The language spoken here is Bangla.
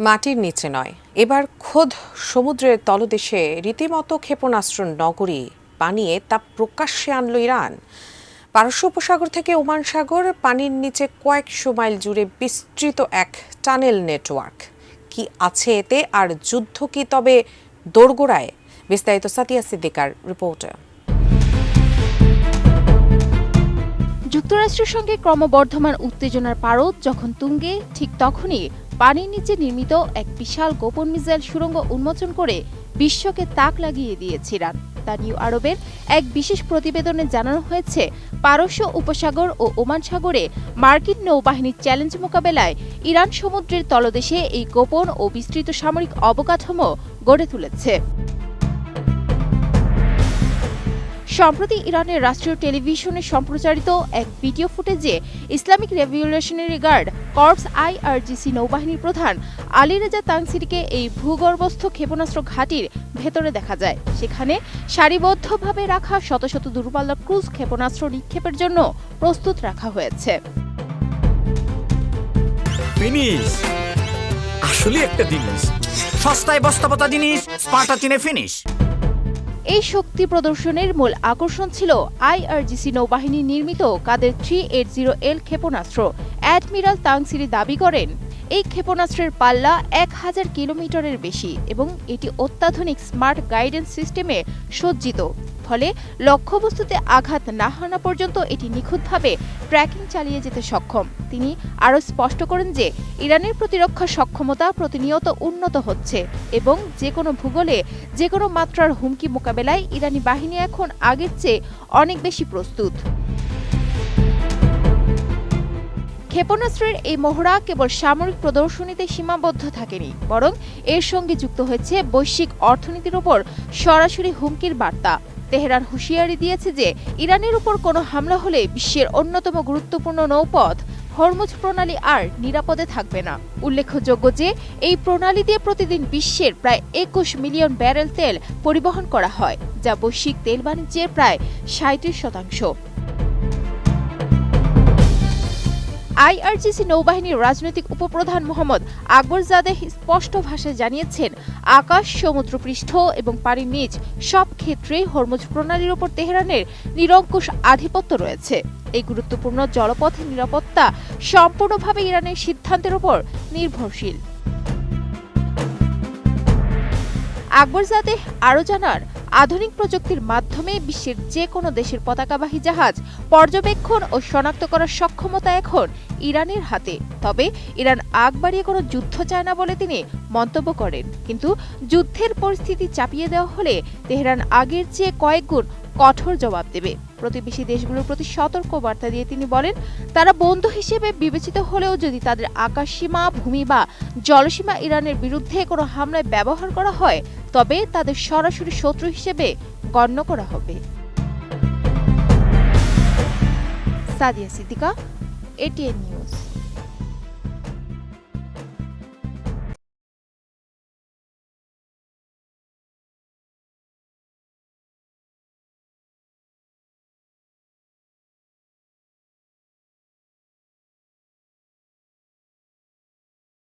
মাটির নিচে নয়, এবার খোদ সমুদ্রের তলদেশে রীতিমতো ক্ষেপণাস্ত্র নগরী বানিয়ে তা প্রকাশ্যে আনল ইরান। পারস্য উপসাগর থেকে ওমান সাগর, পানির নিচে কয়েকশো মাইল জুড়ে বিস্তৃত এক টানেল নেটওয়ার্ক। কি আছে এতে, আর যুদ্ধ কি তবে দোরগোড়ায়? বিস্তারিত সাতিয়া সিদ্দিকার রিপোর্টে। যুক্তরাষ্ট্রের সঙ্গে ক্রমবর্ধমান উত্তেজনার পারদ যখন তুঙ্গে, ঠিক তখনই পানির নিচে নির্মিত এক বিশাল গোপন মিসাইল সুড়ঙ্গ উন্মোচন করে বিশ্বকে তাক লাগিয়ে দিয়েছে ইরান। তা নিউ আরবের এক বিশেষ প্রতিবেদনে জানানো হয়েছে, পারস্য উপসাগর ও ওমান সাগরে মার্কিন নৌবাহিনীর চ্যালেঞ্জ মোকাবেলায় ইরান সমুদ্রের তলদেশে এই গোপন ও বিস্তৃত সামরিক অবকাঠামো গড়ে তুলেছে। সম্প্রতি ইরানের রাষ্ট্রীয় টেলিভিশনে সম্প্রচারিত এক ভিডিও ফুটেজে Islamic revolutionary guard corps IRGC নৌবাহিনীর প্রধান আলী রেজা তাংসিরিকে এই ভূগর্ভস্থ ক্ষেপণাস্ত্র ঘাঁটির ভেতরে দেখা যায়। সেখানে সারিবদ্ধভাবে রাখা শত শত দূরপাল্লার ক্রুজ ক্ষেপণাস্ত্র নিক্ষেপের জন্য প্রস্তুত রাখা হয়েছে। ফিনিশ আসলে একটা জিনিস, সস্তায় বস্তাপতা জিনিস, স্পার্টা চিনে ফিনিশ। এই শক্তি প্রদর্শনের মূল আকর্ষণ ছিল IRGC নৌবাহিনী নির্মিত কাদের 380L ক্ষেপণাস্ত্র। অ্যাডমিরাল তাংসিরি দাবি করেন, এই ক্ষেপণাস্ত্রের পাল্লা 1000 কিলোমিটারের বেশি এবং এটি অত্যাধুনিক স্মার্ট গাইডেন্স সিস্টেমে সজ্জিত। ফলে লক্ষ্যবস্তুতে আঘাত না হানা পর্যন্ত এটি নিখুঁতভাবে ট্র্যাকিং চালিয়ে যেতে সক্ষম। তিনি আরও স্পষ্ট করেন যে ইরানের প্রতিরক্ষা সক্ষমতা প্রতিনিয়ত উন্নত হচ্ছে এবং যে কোনো ভূগোলে যে কোনো মাত্রার হুমকি মোকাবেলায় ইরানি বাহিনী এখন আগের চেয়ে অনেক বেশি প্রস্তুত। ক্ষেপণাস্ত্রের এই মহড়া কেবল সামরিক প্রদর্শনীতে সীমাবদ্ধ থাকেনি, বরং এর সঙ্গে যুক্ত হয়েছে বৈশ্বিক অর্থনীতির ওপর সরাসরি হুমকির বার্তা। তেহরান হুঁশিয়ারি দিয়েছে যে ইরানের উপর কোনো হামলা হলে বিশ্বের অন্যতম গুরুত্বপূর্ণ নৌপথ হরমুজ প্রণালী আর নিরাপদে থাকবে না। উল্লেখযোগ্য যে এই প্রণালী দিয়ে প্রতিদিন বিশ্বের প্রায় 21 মিলিয়ন ব্যারেল তেল পরিবহন করা হয়, যা বৈশ্বিক তেল বাণিজ্যের প্রায় 37%। IRGC নৌবাহিনীর রাজনৈতিক উপপ্রধান মোহাম্মদ আকবরজাদেহ স্পষ্ট ভাষায় জানিয়েছেন, আকাশ, সমুদ্রপৃষ্ঠ এবং পানির নিচ সব ক্ষেত্রেই হরমুজ প্রণালীর উপর তেহরানের নিরঙ্কুশ আধিপত্য রয়েছে। এই গুরুত্বপূর্ণ জলপথের নিরাপত্তা সম্পূর্ণভাবে ইরানের সিদ্ধান্তের উপর নির্ভরশীল। আকবরজাদেহ আরও জানান, আধুনিক প্রযুক্তির মাধ্যমে বিশ্বের যে কোনো দেশের পতাকাবাহী জাহাজ পর্যবেক্ষণ ও শনাক্ত করার সক্ষমতা এখন ইরানের হাতে। তবে ইরান আগ বাড়িয়ে কোনো যুদ্ধ চায় না বলে তিনি মন্তব্য করেন। কিন্তু যুদ্ধের পরিস্থিতি চাপিয়ে দেওয়া হলে তেহরান আগের চেয়ে কয়েক গুণ কঠোর জবাব দেবে। প্রতিবেশী দেশগুলোর প্রতি সতর্ক বার্তা দিয়ে তিনি বলেন, তারা বন্ধু হিসেবে বিবেচিত হলেও যদি তাদের আকাশসীমা, ভূমি বা জলসীমা ইরানের বিরুদ্ধে কোনো হামলায় ব্যবহার করা হয়, তবে তাদের সরাসরি শত্রু হিসেবে গণ্য করা হবে। Sadia Siddika, ATN news.